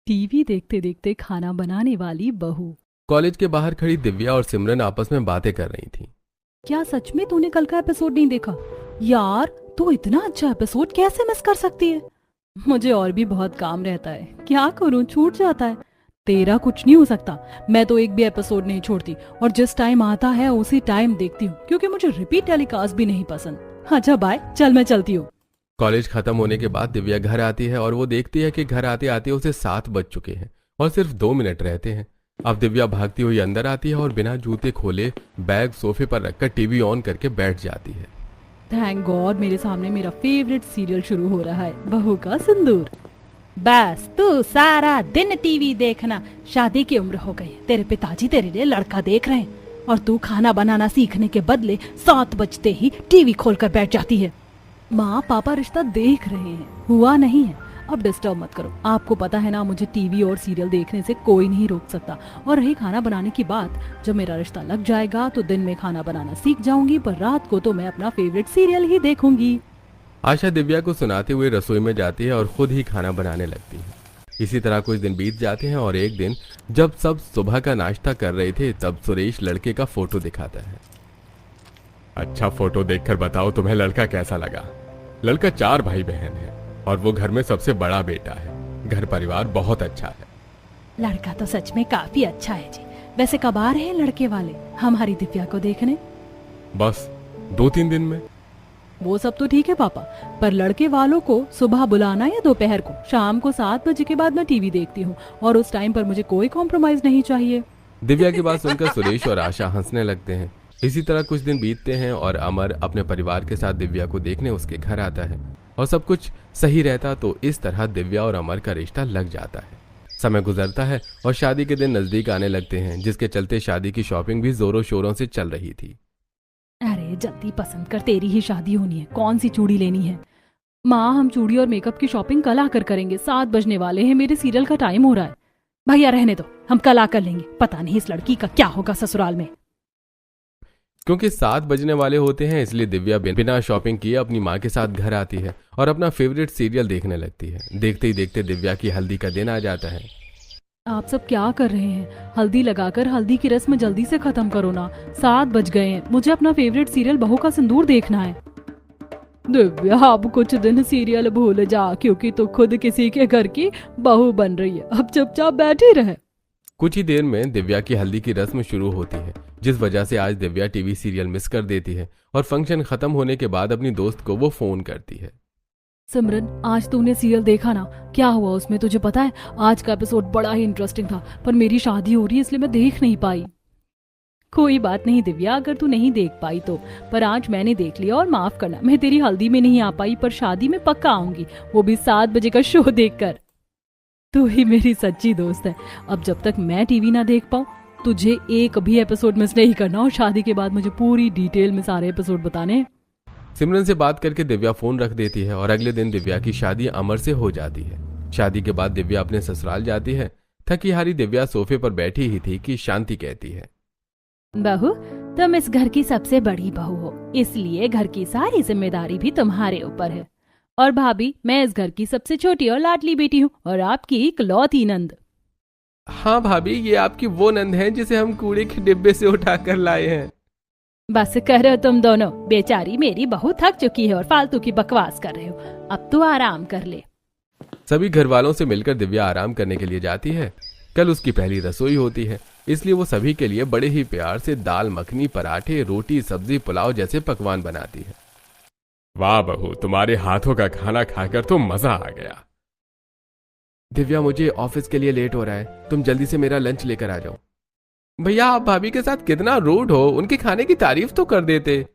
TV देखते देखते खाना बनाने वाली बहू। कॉलेज के बाहर खड़ी दिव्या और सिमरन आपस में बातें कर रही थीं। क्या सच में तूने कल का एपिसोड नहीं देखा? यार तू इतना अच्छा एपिसोड कैसे मिस कर सकती है? मुझे और भी बहुत काम रहता है, क्या करूं, छूट जाता है। तेरा कुछ नहीं हो सकता, मैं तो एक भी एपिसोड नहीं छोड़ती और जिस टाइम आता है उसी टाइम देखती हूँ, क्योंकि मुझे रिपीट टेलीकास्ट भी नहीं पसंद। अच्छा बाय, चल मैं चलती हूँ। कॉलेज खत्म होने के बाद दिव्या घर आती है और वो देखती है कि घर आते आते उसे 7 बज चुके हैं और सिर्फ 2 मिनट रहते हैं। अब दिव्या भागती हुई अंदर आती है और बिना जूते खोले बैग सोफे पर रखकर टीवी ऑन करके बैठ जाती है। थैंक गॉड, मेरे सामने मेरा फेवरेट सीरियल शुरू हो रहा है, बहू का सिंदूर। बस तू सारा दिन टीवी देखना, शादी की उम्र हो गई, तेरे पिताजी तेरे लिए लड़का देख रहे हैं और तू खाना बनाना सीखने के बदले 7 बजते ही टीवी खोलकर बैठ जाती है। माँ पापा रिश्ता देख रहे हैं, हुआ नहीं है, अब डिस्टर्ब मत करो। आपको पता है ना, मुझे टीवी और सीरियल देखने से कोई नहीं रोक सकता। और रही खाना बनाने की बात, जब मेरा रिश्ता लग जाएगा तो दिन में खाना बनाना सीख जाऊंगी, पर रात को तो मैं अपना फेवरेट सीरियल ही देखूंगी। आशा दिव्या को सुनाते हुए रसोई में जाती है और खुद ही खाना बनाने लगती है। इसी तरह कुछ दिन बीत जाते हैं और एक दिन जब सब सुबह का नाश्ता कर रहे थे तब सुरेश लड़के का फोटो दिखाता है। अच्छा फोटो देखकर बताओ तुम्हें लड़का कैसा लगा। लड़का 4 भाई बहन है और वो घर में सबसे बड़ा बेटा है। घर परिवार बहुत अच्छा है। लड़का तो सच में काफी अच्छा है जी। वैसे कब आ रहे हैं लड़के वाले हमारी दिव्या को देखने? बस 2-3 दिन में। वो सब तो ठीक है पापा, पर लड़के वालों को सुबह बुलाना या दोपहर को? शाम को 7 बजे के बाद मैं टीवी देखती हूँ और उस टाइम पर मुझे कोई कॉम्प्रोमाइज नहीं चाहिए। दिव्या की बात सुनकर सुरेश और आशा हंसने लगते हैं। इसी तरह कुछ दिन बीतते हैं और अमर अपने परिवार के साथ दिव्या को देखने उसके घर आता है और सब कुछ सही रहता तो इस तरह दिव्या और अमर का रिश्ता लग जाता है। समय गुजरता है और शादी के दिन नजदीक आने लगते हैं, जिसके चलते शादी की शॉपिंग भी जोरों शोरों से चल रही थी। अरे जल्दी पसंद कर, तेरी ही शादी होनी है, कौन सी चूड़ी लेनी है? माँ हम चूड़ी और मेकअप की शॉपिंग कल आकर करेंगे, 7 बजने वाले हैं, मेरे सीरियल का टाइम हो रहा है। भैया रहने दो, हम कल आकर लेंगे। पता नहीं इस लड़की का क्या होगा ससुराल में। क्योंकि 7 बजने वाले होते हैं इसलिए दिव्या बिना शॉपिंग किए अपनी माँ के साथ घर आती है और अपना फेवरेट सीरियल देखने लगती है। देखते ही देखते दिव्या की हल्दी का दिन आ जाता है। आप सब क्या कर रहे हैं? हल्दी लगाकर हल्दी की रस्म जल्दी से खत्म करो ना, 7 बज गए हैं, मुझे अपना फेवरेट सीरियल बहू का सिंदूर देखना है। दिव्या अब कुछ दिन सीरियल भूल जा, क्योंकि तू खुद किसी के घर की बहू बन रही है, अब चुपचाप बैठी रहे। कुछ ही देर में दिव्या की हल्दी की रस्म शुरू होती है, जिस वजह से आज दिव्या टीवी सीरियल मिस कर देती है और फंक्शन खत्म होने के बाद अपनी दोस्त को वो फोन करती है। सिमरन आज तूने सीरियल देखा ना, क्या हुआ उसमें तुझे पता है? आज का एपिसोड बड़ा ही इंटरेस्टिंग था, पर मेरी शादी हो रही है इसलिए मैं देख नहीं पाई। कोई बात नहीं दिव्या, अगर तू नहीं देख पाई तो, पर आज मैंने देख लिया और माफ करना, मैं तेरी हल्दी में नहीं आ पाई, पर शादी में पक्का आऊंगी, वो भी 7 बजे का शो देखकर। तू ही मेरी सच्ची दोस्त है। अब जब तक मैं टीवी ना देख पाऊं, तुझे एक भी एपिसोड मिस नहीं करना और शादी के बाद मुझे पूरी डिटेल में सारे एपिसोड बताने हैं। सिमरन से बात करके दिव्या फोन रख देती है और अगले दिन दिव्या की शादी अमर से हो जाती है। शादी के बाद दिव्या अपने ससुराल जाती है। थकी हारी दिव्या सोफे पर बैठी ही थी कि शांति कहती है, बहू तुम इस घर की सबसे बड़ी बहू हो, इसलिए घर की सारी जिम्मेदारी भी तुम्हारे ऊपर है। और भाभी मैं इस घर की सबसे छोटी और लाडली बेटी हूँ और आपकी इकलौती नंद। हाँ भाभी, ये आपकी वो नंद है जिसे हम कूड़े के डिब्बे से उठाकर लाए हैं। बस करो तुम दोनों, बेचारी मेरी बहू थक चुकी है और फालतू की बकवास कर रहे हो, अब तो आराम कर ले। सभी घर वालों से मिलकर दिव्या आराम करने के लिए जाती है। कल उसकी पहली रसोई होती है, इसलिए वो सभी के लिए बड़े ही प्यार से दाल मखनी, पराठे, रोटी, सब्जी, पुलाव जैसे पकवान बनाती है। वाह बहू, तुम्हारे हाथों का खाना खाकर तो मजा आ गया। दिव्या मुझे ऑफिस के लिए लेट हो रहा है, तुम जल्दी से मेरा लंच लेकर आ जाओ। भैया आप भाभी के साथ कितना रूड हो, उनके खाने की तारीफ तो कर देते।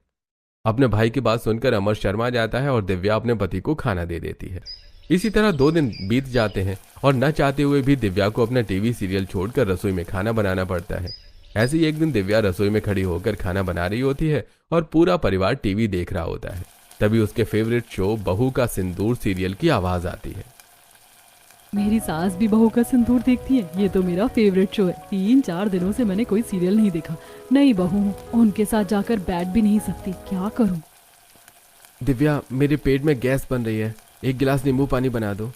अपने भाई की बात सुनकर अमर शर्मा जाता है और दिव्या अपने पति को खाना दे देती है। इसी तरह 2 दिन बीत जाते हैं और न चाहते हुए भी दिव्या को अपना टीवी सीरियल छोड़कर रसोई में खाना बनाना पड़ता है। ऐसे ही एक दिन दिव्या रसोई में खड़ी होकर खाना बना रही होती है और पूरा परिवार टीवी देख रहा होता है। तभी उसके फेवरेट शो बहू का सिंदूर सीरियल की आवाज आती है। मेरी सास भी बहू का सिंदूर देखती है, ये तो मेरा फेवरेट शो है। 3-4 दिनों से मैंने कोई सीरियल नहीं देखा। नई बहू हूँ, उनके साथ जाकर बैठ भी नहीं सकती, क्या करूँ? दिव्या मेरे पेट में गैस बन रही है, 1 गिलास नींबू पानी बना दो।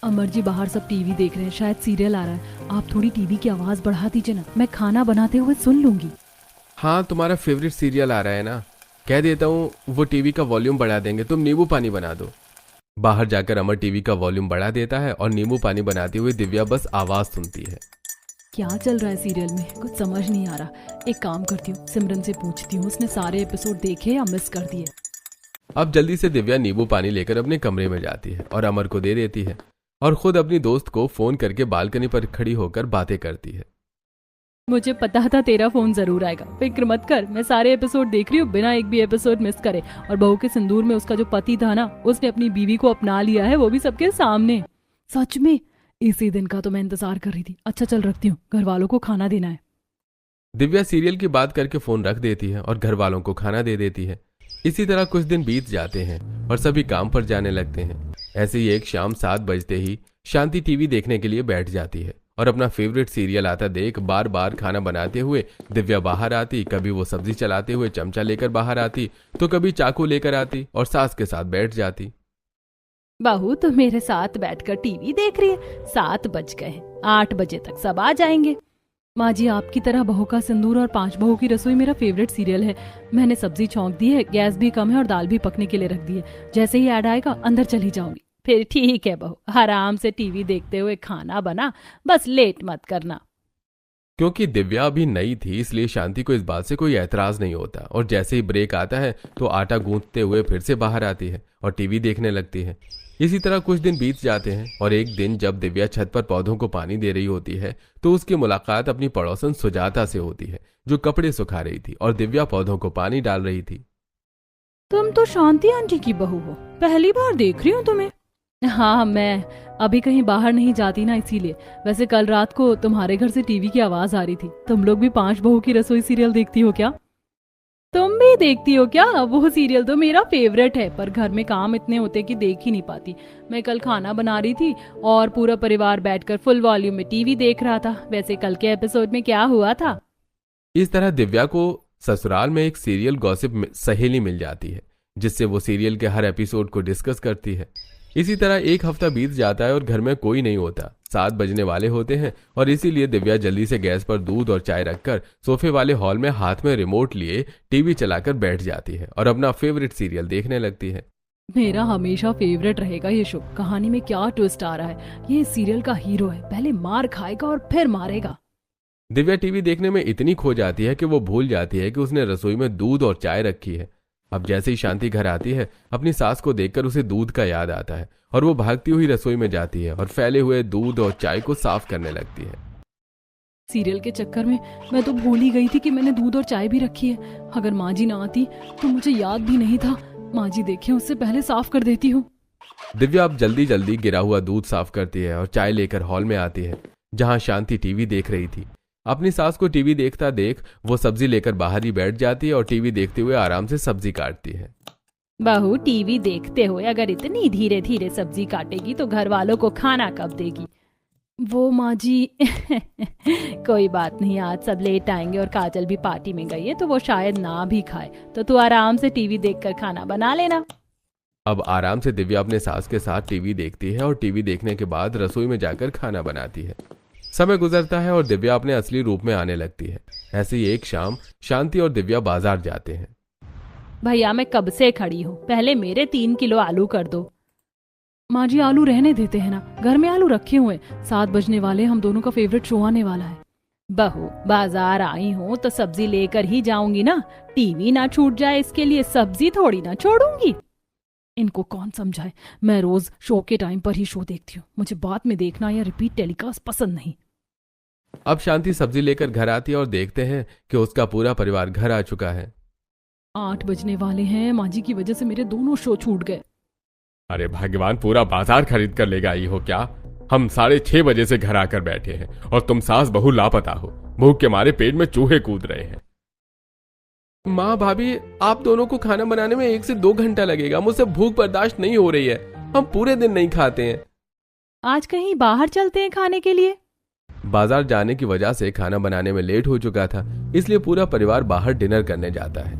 अमर जी बाहर सब टीवी देख रहे हैं, शायद सीरियल आ रहा है। आप थोड़ी टीवी की आवाज बढ़ा दीजिए ना, मैं खाना बनाते हुए सुन लूंगी। हाँ, तुम्हारा फेवरेट सीरियल आ रहा है ना, कह देता हूँ वो टीवी का वॉल्यूम बढ़ा देंगे, तुम नींबू पानी बना दो। बाहर जाकर अमर टीवी का वॉल्यूम बढ़ा देता है और नींबू पानी बनाती हुई दिव्या बस आवाज सुनती है। क्या चल रहा है सीरियल में, कुछ समझ नहीं आ रहा। एक काम करती हूँ, सिमरन से पूछती हूँ उसने सारे एपिसोड देखे या मिस कर दिए। अब जल्दी से दिव्या नींबू पानी लेकर अपने कमरे में जाती है और अमर को दे देती है और खुद अपनी दोस्त को फोन करके बालकनी पर खड़ी होकर बातें करती है। मुझे पता था तेरा फोन जरूर आएगा, फिक्र मत कर, मैं सारे एपिसोड देख रही हूँ बिना एक भी एपिसोड मिस करे। और बहू के सिंदूर में उसका जो पति था ना, उसने अपनी बीवी को अपना लिया है, वो भी सबके सामने। सच में इसी दिन का तो मैं इंतजार कर रही थी। अच्छा चल रखती हूँ, घर वालों को खाना देना है। दिव्या सीरियल की बात करके फोन रख देती है और घर वालों को खाना दे देती है। इसी तरह कुछ दिन बीत जाते हैं और सभी काम पर जाने लगते हैं। ऐसे ही एक शाम 7 बजते ही शांति टीवी देखने के लिए बैठ जाती है और अपना फेवरेट सीरियल आता देख बार बार खाना बनाते हुए दिव्या बाहर आती। कभी वो सब्जी चलाते हुए चमचा लेकर बाहर आती तो कभी चाकू लेकर आती और सास के साथ बैठ जाती। बहू तो मेरे साथ बैठकर टीवी देख रही है, 7 बज गए हैं, 8 बजे तक सब आ जाएंगे। माँ जी, आपकी तरह बहू का सिंदूर और 5 बहू की रसोई मेरा फेवरेट सीरियल है। मैंने सब्जी छौंक दी है, गैस भी कम है और दाल भी पकने के लिए रख दी है। जैसे ही ऐड आएगा अंदर चली जाऊंगी। फिर ठीक है बहू, आराम से टीवी देखते हुए खाना बना, बस लेट मत करना। क्योंकि दिव्या अभी नई थी इसलिए शांति को इस बात से कोई ऐतराज नहीं होता और जैसे ही ब्रेक आता है तो आटा गूंथते हुए फिर से बाहर आती है और टीवी देखने लगती है। इसी तरह कुछ दिन बीत जाते हैं और एक दिन जब दिव्या छत पर पौधों को पानी दे रही होती है तो उसकी मुलाकात अपनी पड़ोसन सुजाता से होती है, जो कपड़े सुखा रही थी और दिव्या पौधों को पानी डाल रही थी। तुम तो शांति आंटी की बहू हो, पहली बार देख रही हूँ तुम्हें। हाँ, मैं अभी कहीं बाहर नहीं जाती ना, इसीलिए। वैसे कल रात को तुम्हारे घर से टीवी की आवाज आ रही थी। तुम लोग भी 5 बहू की रसोई सीरियल देखती हो क्या? तुम भी देखती हो क्या? वो सीरियल तो मेरा फेवरेट है, पर घर में काम इतने होते कि देख ही नहीं पाती। मैं कल खाना बना रही थी और पूरा परिवार बैठकर फुल वॉल्यूम में टीवी देख रहा था। वैसे कल के एपिसोड में क्या हुआ था? इस तरह दिव्या को ससुराल में एक सीरियल गॉसिप सहेली मिल जाती है, जिससे वो सीरियल के हर एपिसोड को डिस्कस करती है। इसी तरह एक हफ्ता बीत जाता है और घर में कोई नहीं होता। 7 बजने वाले होते हैं और इसीलिए दिव्या जल्दी से गैस पर दूध और चाय रखकर सोफे वाले हॉल में हाथ में रिमोट लिए टीवी चलाकर बैठ जाती है और अपना फेवरेट सीरियल देखने लगती है। मेरा हमेशा फेवरेट रहेगा ये शो। कहानी में क्या ट्विस्ट आ रहा है? ये सीरियल का हीरो है, पहले मार खाएगा और फिर मारेगा। दिव्या टीवी देखने में इतनी खो जाती है कि वो भूल जाती है कि उसने रसोई में दूध और चाय रखी है। अब जैसे ही शांति घर आती है अपनी सास को देखकर उसे दूध का याद आता है और वो भागती हुई रसोई में जाती है और फैले हुए दूध और चाय को साफ करने लगती है। सीरियल के चक्कर में मैं तो भूल ही गई थी कि मैंने दूध और चाय भी रखी है। अगर माँ जी ना आती तो मुझे याद भी नहीं था। माँ जी देखे उससे पहले साफ कर देती हूँ। दिव्या अब जल्दी जल्दी गिरा हुआ दूध साफ करती है और चाय लेकर हॉल में आती है, जहां शांति टीवी देख रही थी। अपनी सास को टीवी देखता देख वो सब्जी लेकर बाहर ही बैठ जाती है और टीवी देखते हुए आराम से सब्जी काटती है। बहू टीवी देखते हुए अगर इतनी धीरे धीरे सब्जी काटेगी तो घर वालों को खाना कब देगी? वो माँ जी कोई बात नहीं, आज सब लेट आएंगे और काजल भी पार्टी में गई है तो वो शायद ना भी खाए, तो तू आराम से टीवी देखकर खाना बना लेना। अब आराम से दिव्या अपने सास के साथ टीवी देखती है और टीवी देखने के बाद रसोई में जाकर खाना बनाती है। समय गुजरता है और दिव्या अपने असली रूप में आने लगती है। ऐसे ही एक शाम शांति और दिव्या बाजार जाते हैं। भैया मैं कब से खड़ी हूँ, पहले मेरे 3 किलो आलू कर दो। माँ जी आलू रहने देते हैं ना, घर में आलू रखे हुए। 7 बजने वाले, हम दोनों का फेवरेट शो आने वाला है। बहू बाजार आई हूँ तो सब्जी लेकर ही जाऊंगी ना, टीवी ना छूट जाए इसके लिए सब्जी थोड़ी ना छोड़ूंगी। इनको कौन समझाए, मैं रोज शो के टाइम पर ही शो देखती हूँ। मुझे बाद में देखना या रिपीट टेलीकास्ट पसंद नहीं। अब शांति सब्जी लेकर घर आती है और देखते हैं कि उसका पूरा परिवार घर आ चुका है। 8 बजने वाले हैं, माँ जी की वजह से मेरे दोनों शो छूट गए। अरे भगवान, पूरा बाजार खरीद कर ले आई हो क्या? हम 6:30 बजे से घर आकर बैठे हैं और तुम सास बहू लापता हो। भूख के मारे पेट में चूहे कूद रहे हैं। माँ भाभी, आप दोनों को खाना बनाने में 1 से 2 घंटा लगेगा। मुझसे भूख बर्दाश्त नहीं हो रही है, हम पूरे दिन नहीं खाते हैं। आज कहीं बाहर चलते हैं खाने के लिए। बाजार जाने की वजह से खाना बनाने में लेट हो चुका था, इसलिए पूरा परिवार बाहर डिनर करने जाता है।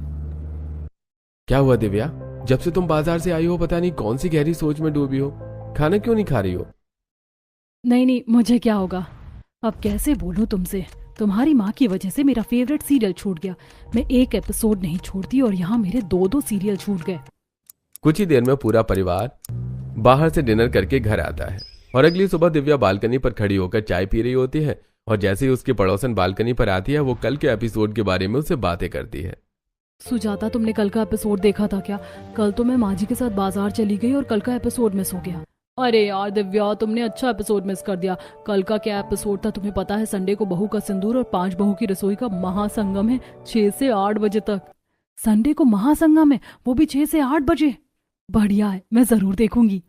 क्या हुआ दिव्या, जब से तुम बाजार से आई हो पता नहीं कौन सी गहरी सोच में डूबी हो, खाना क्यों नहीं खा रही हो? नहीं नहीं, मुझे क्या होगा। अब कैसे बोलूं तुमसे। तुम्हारी माँ की वजह से मेरा फेवरेट सीरियल छूट गया। मैं एक एपिसोड नहीं छोड़ती और यहाँ मेरे दो दो सीरियल छूट गए। कुछ ही देर में पूरा परिवार बाहर से डिनर करके घर आता है और अगली सुबह दिव्या बालकनी पर खड़ी होकर चाय पी रही होती है और जैसे ही उसकी पड़ोसन बालकनी पर आती है वो कल के एपिसोड के बारे में उससे बातें करती है। सुजाता, तुमने कल का एपिसोड देखा था क्या? कल तो मैं माँ जी के साथ बाजार चली गई और कल का एपिसोड मिस हो गया। अरे यार दिव्या, तुमने अच्छा एपिसोड मिस कर दिया। कल का क्या एपिसोड था तुम्हें पता है? संडे को बहू का सिंदूर और 5 बहू की रसोई का महासंगम है 6 से 8 बजे तक। संडे को महासंगम है, वो भी 6 से 8 बजे। बढ़िया है, मैं जरूर देखूंगी।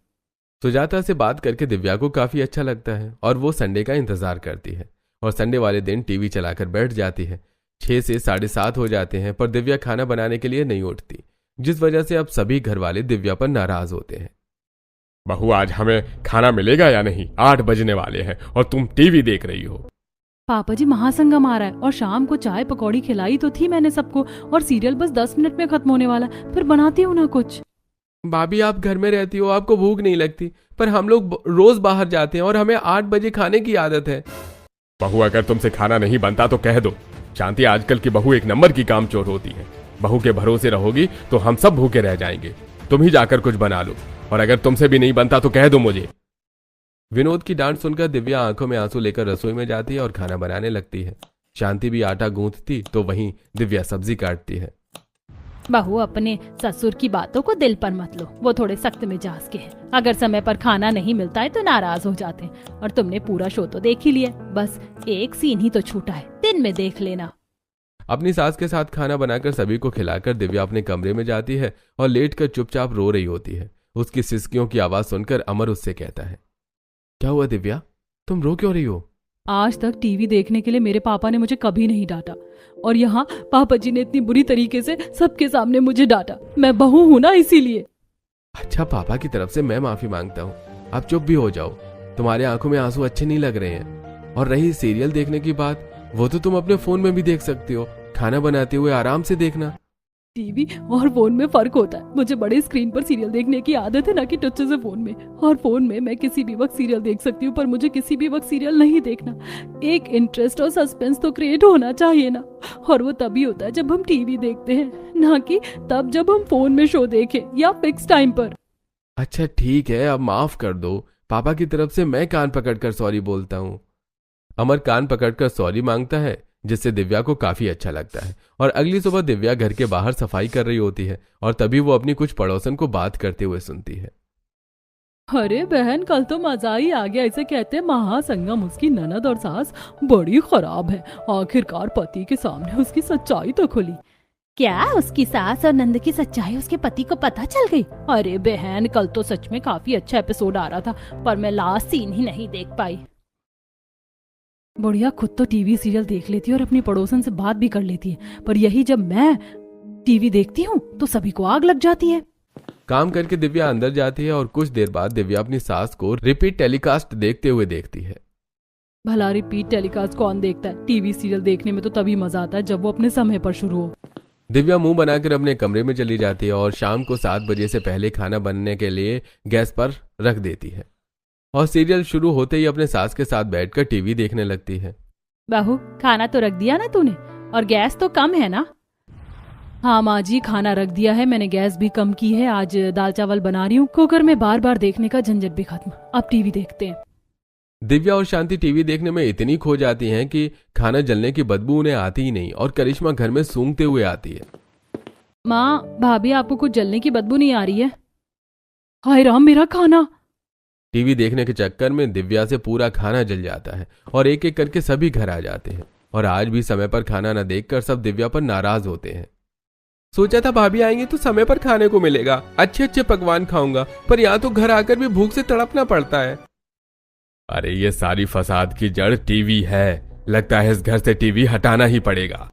सुजाता से बात करके दिव्या को काफी अच्छा लगता है और वो संडे का इंतजार करती है और संडे वाले दिन टीवी चलाकर बैठ जाती है। 6 से 7:30 हो जाते हैं पर दिव्या खाना बनाने के लिए नहीं उठती, जिस वजह से अब सभी घर वाले दिव्या पर नाराज होते हैं। बहू, आज हमें खाना मिलेगा या नहीं? 8 बजने वाले हैं और तुम टीवी देख रही हो। पापा जी, महासंगम आ रहा है और शाम को चाय पकौड़ी खिलाई तो थी मैंने सबको और सीरियल बस 10 मिनट में खत्म होने वाला, फिर बनाती हूँ ना कुछ। भाभी, आप घर में रहती हो, आपको भूख नहीं लगती, पर हम लोग रोज बाहर जाते हैं और हमें 8 बजे खाने की आदत है। बहू, अगर तुमसे खाना नहीं बनता तो कह दो। शांति, आजकल की बहू एक नंबर की कामचोर होती है। बहू के भरोसे रहोगी तो हम सब भूखे रह जाएंगे। तुम ही जाकर कुछ बना लो और अगर तुमसे भी नहीं बनता तो कह दो मुझे। विनोद की डांट सुनकर दिव्या आंखों में आंसू लेकर रसोई में जाती है और खाना बनाने लगती है। शांति भी आटा गूंथती तो वहीं दिव्या सब्जी काटती है। बहू, अपने ससुर की बातों को दिल पर मत लो, वो थोड़े सख्त मिजाज के हैं। अगर समय पर खाना नहीं मिलता है तो नाराज हो जाते हैं। और तुमने पूरा शो तो देख ही लिया, बस एक सीन ही तो छूटा है, दिन में देख लेना। अपनी सास के साथ खाना बनाकर सभी को खिलाकर दिव्या अपने कमरे में जाती है और लेटकर चुपचाप रो रही होती है। उसकी सिसकियों की आवाज सुनकर अमर उससे कहता है, क्या हुआ दिव्या, तुम रो क्यों रही हो? आज तक टीवी देखने के लिए मेरे पापा ने मुझे कभी नहीं डांटा और यहाँ पापा जी ने इतनी बुरी तरीके से सबके सामने मुझे डांटा। मैं बहू हूँ ना, इसीलिए। अच्छा, पापा की तरफ से मैं माफी मांगता हूँ, आप चुप भी हो जाओ। तुम्हारे आंखों में आंसू अच्छे नहीं लग रहे हैं। और रही सीरियल देखने की बात, वो तो तुम अपने फोन में भी देख सकती हो। खाना बनाते हुए आराम से देखना। टीवी और फोन में फर्क होता है। मुझे बड़े स्क्रीन पर सीरियल देखने की आदत है, ना कि टच से फोन में। और फोन में मैं किसी भी वक्त सीरियल देख सकती हूँ, पर मुझे किसी भी वक्त सीरियल नहीं देखना। एक इंटरेस्ट और सस्पेंस तो क्रिएट होना चाहिए ना, और वो तभी होता है जब हम टीवी देखते हैं, ना कि तब जब हम फोन में शो देखें या फिक्स टाइम पर। अच्छा ठीक है, अब माफ कर दो। पापा की तरफ से मैं कान पकड़कर सॉरी बोलता हूँ। अमर कान पकड़कर सॉरी मांगता है, जिससे दिव्या को काफी अच्छा लगता है। और अगली सुबह दिव्या घर के बाहर सफाई कर रही होती है और तभी वो अपनी कुछ पड़ोसन को बात करते हुए सुनती है। अरे बहन, कल तो मजा ही आ गया। इसे कहते हैं महासंगम। उसकी ननद और सास बड़ी खराब है। आखिरकार पति के सामने उसकी सच्चाई तो खुली। क्या उसकी सास और नंद की सच्चाई उसके पति को पता चल गई? अरे बहन, कल तो सच में काफी अच्छा एपिसोड आ रहा था, पर मैं लास्ट सीन ही नहीं देख पाई। बुढ़िया खुद तो टीवी सीरियल देख लेती है और अपनी पड़ोसन से बात भी कर लेती है, पर यही जब मैं टीवी देखती हूँ तो सभी को आग लग जाती है। काम करके दिव्या अंदर जाती है और कुछ देर बाद दिव्या अपनी सास को रिपीट टेलीकास्ट देखते हुए देखती है। भला रिपीट टेलीकास्ट कौन देखता है? टीवी सीरियल देखने में तो तभी मजा आता है जब वो अपने समय पर शुरू हो। दिव्या मुंह बनाकर अपने कमरे में चली जाती है और शाम को 7 बजे से पहले खाना बनने के लिए गैस पर रख देती है और सीरियल शुरू होते ही अपने सास के साथ बैठकर टीवी देखने लगती है। बहू, खाना तो रख दिया ना तूने? और गैस तो कम है ना? हाँ माँ जी, खाना रख दिया है मैंने, गैस भी कम की है। आज दाल चावल बना रही हूँ। कुकर में बार बार देखने का झंझट भी खत्म। अब टीवी देखते हैं। दिव्या और शांति टीवी देखने में इतनी खो जाती हैं कि खाना जलने की बदबू उन्हें आती ही नहीं और करिश्मा घर में सूंघते हुए आती है। माँ, भाभी, आपको कुछ जलने की बदबू नहीं आ रही है? हाय राम, मेरा खाना! टीवी देखने के चक्कर में दिव्या से पूरा खाना जल जाता है और एक एक करके सभी घर आ जाते हैं और आज भी समय पर खाना न देखकर सब दिव्या पर नाराज होते हैं। सोचा था भाभी आएंगे तो समय पर खाने को मिलेगा, अच्छे अच्छे पकवान खाऊंगा, पर यहाँ तो घर आकर भी भूख से तड़पना पड़ता है। अरे ये सारी फसाद की जड़ टीवी है। लगता है इस घर से टीवी हटाना ही पड़ेगा।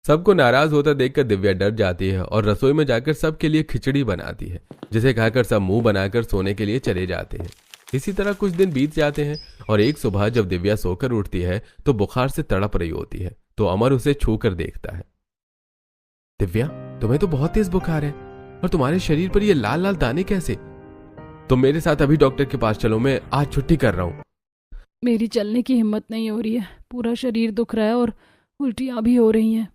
सबको नाराज होता देखकर दिव्या डर जाती है और रसोई में जाकर सबके लिए खिचड़ी बनाती है, जिसे खाकर सब मुंह बनाकर सोने के लिए चले जाते हैं। इसी तरह कुछ दिन बीत जाते हैं और एक सुबह जब दिव्या सोकर उठती है तो बुखार से तड़प रही होती है, तो अमर उसे छू कर देखता है। दिव्या, तुम्हें तो बहुत तेज बुखार है और तुम्हारे शरीर पर ये लाल लाल दाने कैसे? तुम मेरे साथ अभी डॉक्टर के पास चलो, मैं आज छुट्टी कर रहा हूं। मेरी चलने की हिम्मत नहीं हो रही है, पूरा शरीर दुख रहा है और उल्टियाँ भी हो रही हैं।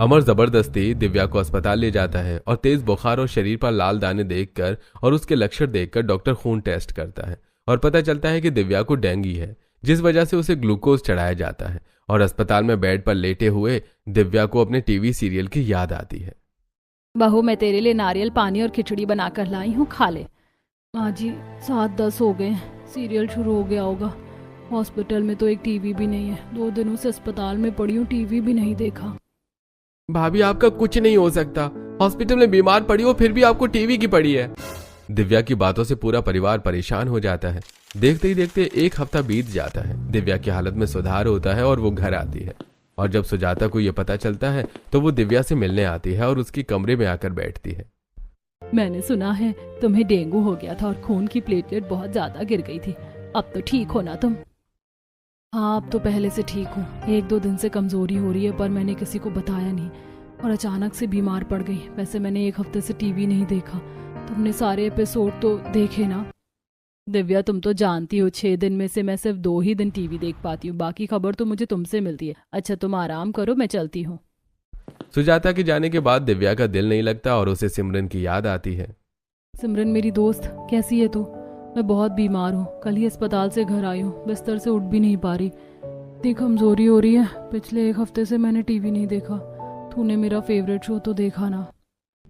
अमर जबरदस्ती दिव्या को अस्पताल ले जाता है और तेज बुखार और शरीर पर लाल दाने देखकर और उसके लक्षण देखकर डॉक्टर खून टेस्ट करता है और पता चलता है कि दिव्या को डेंगू है, जिस वजह से उसे ग्लूकोज चढ़ाया जाता है। और अस्पताल में बेड पर लेटे हुए दिव्या को अपने टीवी सीरियल की याद आती है। बहू, मैं तेरे लिए नारियल पानी और खिचड़ी बनाकर लाई हूँ, खा ले। माँ जी, 7-10 हो गए, सीरियल शुरू हो गया होगा। हॉस्पिटल में तो एक टीवी भी नहीं है, 2 दिनों से अस्पताल में पड़ी हूँ, टीवी भी नहीं देखा। भाभी, आपका कुछ नहीं हो सकता, हॉस्पिटल में बीमार पड़ी हो फिर भी आपको टीवी की पड़ी है। दिव्या की बातों से पूरा परिवार परेशान हो जाता है। देखते ही देखते 1 हफ्ता बीत जाता है। दिव्या की हालत में सुधार होता है और वो घर आती है। और जब सुजाता को यह पता चलता है तो वो दिव्या से मिलने आती है और उसकी कमरे में आकर बैठती है। मैंने सुना है तुम्हें डेंगू हो गया था और खून की प्लेटलेट बहुत ज्यादा गिर गई थी, अब तो ठीक हो ना तुम? हाँ, अब तो पहले से ठीक हूँ। 1-2 दिन से कमजोरी हो रही है, पर मैंने किसी को बताया नहीं और अचानक से बीमार पड़ गई। वैसे मैंने 1 हफ्ते से टीवी नहीं देखा। तुमने सारे एपिसोड तो देखे ना? दिव्या, तुम तो जानती हो 6 दिन में से मैं सिर्फ 2 ही दिन टीवी देख पाती हूँ, बाकी खबर तो मुझे तुमसे मिलती है। अच्छा, तुम आराम करो, मैं चलती हूँ। सुजाता के जाने के बाद दिव्या का दिल नहीं लगता और उसे सिमरन की याद आती है। सिमरन मेरी दोस्त, कैसी है तू? मैं बहुत बीमार हूँ, कल ही अस्पताल से घर आई हूँ, बिस्तर से उठ भी नहीं पा रही, इतनी कमजोरी हो रही है। पिछले 1 हफ्ते से मैंने टीवी नहीं देखा। तूने मेरा फेवरेट शो तो देखा ना?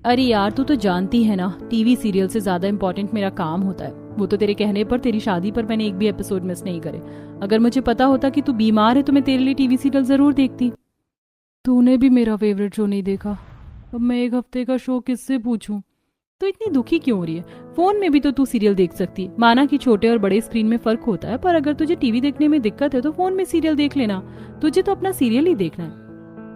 अरे यार, तू तो जानती है ना, टीवी सीरियल से ज्यादा इम्पोर्टेंट मेरा काम होता है। वो तो तेरे कहने पर तेरी शादी पर मैंने एक भी एपिसोड मिस नहीं करे। अगर मुझे पता होता कि तू बीमार है तो मैं तेरे लिए टीवी सीरियल जरूर देखती। तूने भी मेरा फेवरेट शो नहीं देखा, अब मैं 1 हफ्ते का शो किससे पूछूं? तो इतनी दुखी क्यों हो रही है? फोन में भी तो तू सीरियल देख सकती। माना कि छोटे और बड़े स्क्रीन में फर्क होता है, पर अगर तुझे टीवी देखने में दिक्कत है तो फोन में सीरियल देख लेना। तुझे तो अपना सीरियल ही देखना है।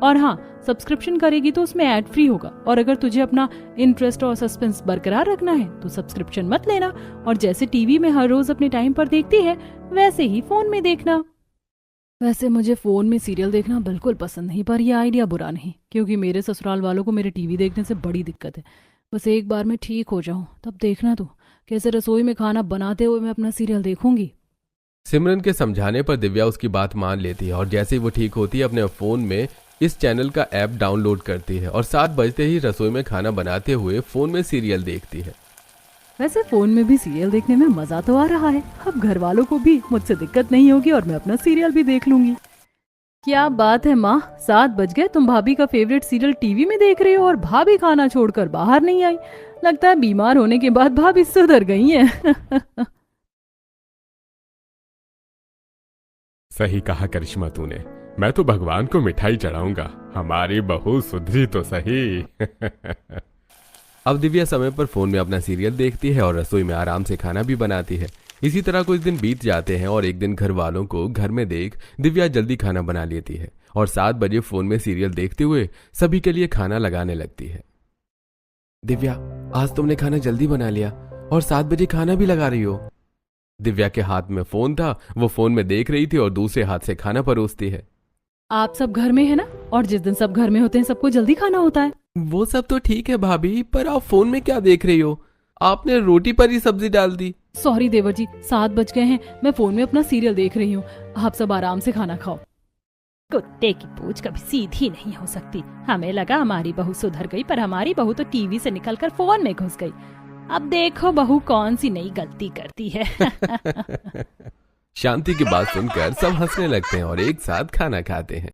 और हाँ, सब्सक्रिप्शन करेगी तो उसमें ऐड फ्री होगा। और अगर तुझे अपना इंटरेस्ट और सस्पेंस बरकरार रखना है तो सब्सक्रिप्शन मत लेना, और जैसे टीवी में हर रोज अपने टाइम पर देखती है वैसे ही फोन में देखना। वैसे मुझे फोन में सीरियल देखना बिल्कुल पसंद नहीं, पर यह आइडिया बुरा नहीं, क्योंकि मेरे ससुराल वालों को मेरे टीवी देखने से बड़ी दिक्कत है। बस एक बार मैं ठीक हो जाऊं तब देखना तू कैसे रसोई में खाना बनाते हुए मैं अपना सीरियल देखूंगी। सिमरन के समझाने पर दिव्या उसकी बात मान लेती है और जैसे ही वो ठीक होती है अपने फोन में इस चैनल का ऐप डाउनलोड करती है और 7 बजते ही रसोई में खाना बनाते हुए फोन में सीरियल देखती है। वैसे फोन में भी सीरियल देखने में मजा तो आ रहा है, अब घर वालों को भी मुझसे दिक्कत नहीं होगी और मैं अपना सीरियल भी देख लूंगी। क्या बात है माँ, 7 बज गए, तुम भाभी का फेवरेट सीरियल टीवी में देख रही हो और भाभी खाना छोड़कर बाहर नहीं आई। लगता है बीमार होने के बाद भाभी सुधर गई हैं। सही कहा करिश्मा तूने, मैं तो भगवान को मिठाई चढ़ाऊंगा, हमारी बहू सुधरी तो सही। अब दिव्या समय पर फोन में अपना सीरियल देखती है और रसोई में आराम से खाना भी बनाती है। इसी तरह कुछ दिन बीत जाते हैं और एक दिन घर वालों को घर में देख दिव्या जल्दी खाना बना लेती है और 7 बजे फोन में सीरियल देखते हुए सभी के लिए खाना लगाने लगती है। दिव्या, आज तुमने खाना जल्दी बना लिया और 7 बजे खाना भी लगा रही हो। दिव्या के हाथ में फोन था, वो फोन में देख रही थी और दूसरे हाथ से खाना परोसती है। आप सब घर में है ना, और जिस दिन सब घर में होते हैं सबको जल्दी खाना होता है। वो सब तो ठीक है भाभी, पर आप फोन में क्या देख रही हो? आपने रोटी पर ही सब्जी डाल दी। सॉरी देवर जी, 7 बज गए हैं, मैं फोन में अपना सीरियल देख रही हूँ। आप सब आराम से खाना खाओ। कुत्ते की पूंछ कभी सीधी नहीं हो सकती। हमें लगा हमारी बहू सुधर गई, पर हमारी बहू तो टीवी से निकलकर फोन में घुस गई। अब देखो बहू कौन सी नई गलती करती है। शांति की बात सुनकर सब हंसने लगते हैं और एक साथ खाना खाते हैं।